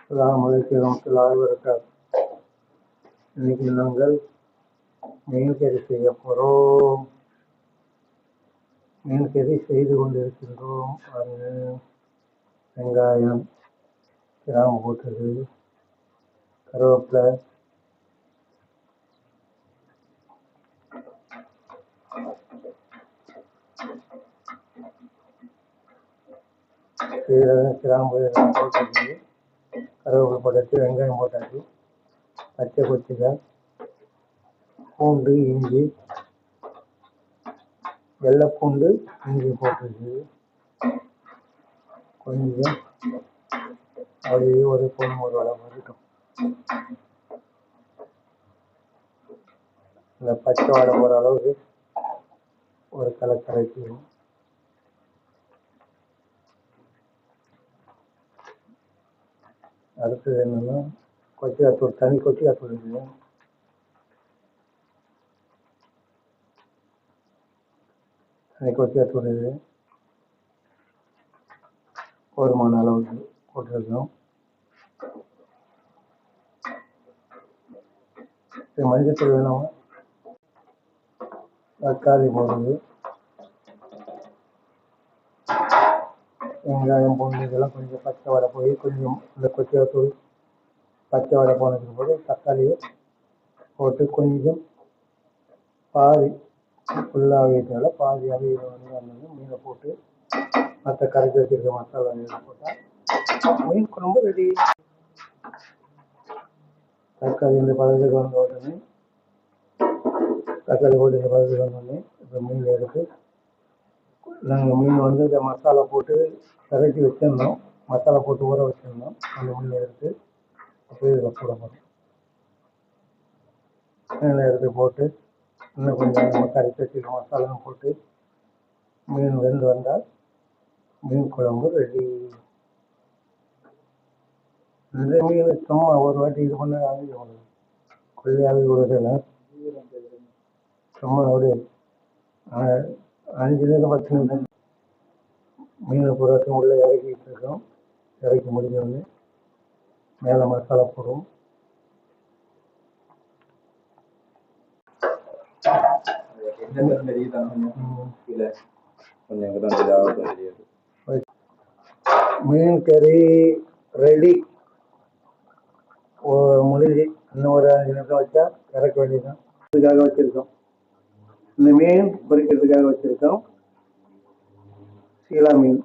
அஸ்ஸலாமு அலைக்கும் வரஹ்மத்துல்லாஹி வபரகாத்துஹு. இன்னைக்கு நாங்கள் மீன் கறி செய்ய போகிறோம். மீன் கறி செய்து கொண்டிருக்கின்றோம். அது வெங்காயம், கிராம்பு போட்டது, கருவேப்பிலை, சீரகம், கிராம்பு எல்லாம் போட்டாச்சு. கருவேப்பிலை போட்டாச்சு, வெங்காயம் போட்டாச்சு, பச்சை கொச்சிக்காய், பூண்டு, இஞ்சி, வெள்ளை பூண்டு, இஞ்சி போட்டுருக்கு. கொஞ்சம் அப்படியே ஒரு பொண்ணு ஒரு வடை வரட்டும். இந்த பச்சை வடை போகிற அளவுக்கு ஒரு கலக்கரைக்கும். அடுத்தது என்னென்னா கொச்சிக்காத்தூள், தனி கொச்சிக்காத்தூள் இருக்குது. தனி கொச்சிக்காத்தூள் இது போதுமான அளவுக்கு போட்டிருக்கோம். மஞ்சத்தூள் வேணும். தக்காளி போடுறது, வெங்காயம், பூண்டு இதெல்லாம் கொஞ்சம் பச்சை வடை போய் கொஞ்சம் இந்த கொச்சிக்காத்தூள் பச்சை வடை போனதுக்கு போது தக்காளியை போட்டு கொஞ்சம் பாதி ஃபுல்லாக வைக்கிறதால பாதி அவிய வந்து மீனை போட்டு மற்ற கரைச்சி வச்சுருக்க மசாலா போட்டால் மீன் குழம்பு ரெடி. தக்காளி இந்த பதத்துக்கு வந்த உடனே தக்காளி போட்டு இந்த பதத்துக்கு வந்தோடனே இப்போ மீன் எடுத்து நாங்கள் மீன் வந்து இந்த மசாலா போட்டு கரைச்சி வச்சிருந்தோம், மசாலா போட்டு ஊற வச்சுருந்தோம். அந்த மீன் எடுத்து அப்படியே இதில் போட போகிறோம். மீனை எடுத்து போட்டு இன்னும் கொஞ்சம் நம்ம கரைச்சி வச்சுருக்க மசாலாவும் போட்டு மீன் வெந்து வந்தால் மீன் குழம்பு ரெடி. இந்த மீன் சும்மா ஒரு வாட்டி இது பண்ண கொள்ளையாவது விடுறதில்ல, சும்மா ஒரு 5 நிமிஷம் 10 நிமிஷம் மீனை பூராட்டும் உள்ளே இறக்கிட்டு இருக்கோம். இறக்கி முடிஞ்சோடனே மேலே மசாலா போடுவோம். மீன் கறி ரெடி முடிஞ்சு. இன்னும் ஒரு 5 நிமிஷம் வச்சா இறக்க வேண்டியதுதான். இதுக்காக வச்சுருக்கோம், இந்த மீன் பொரிக்கிறதுக்காக வச்சுருக்கோம். சீலா மீன்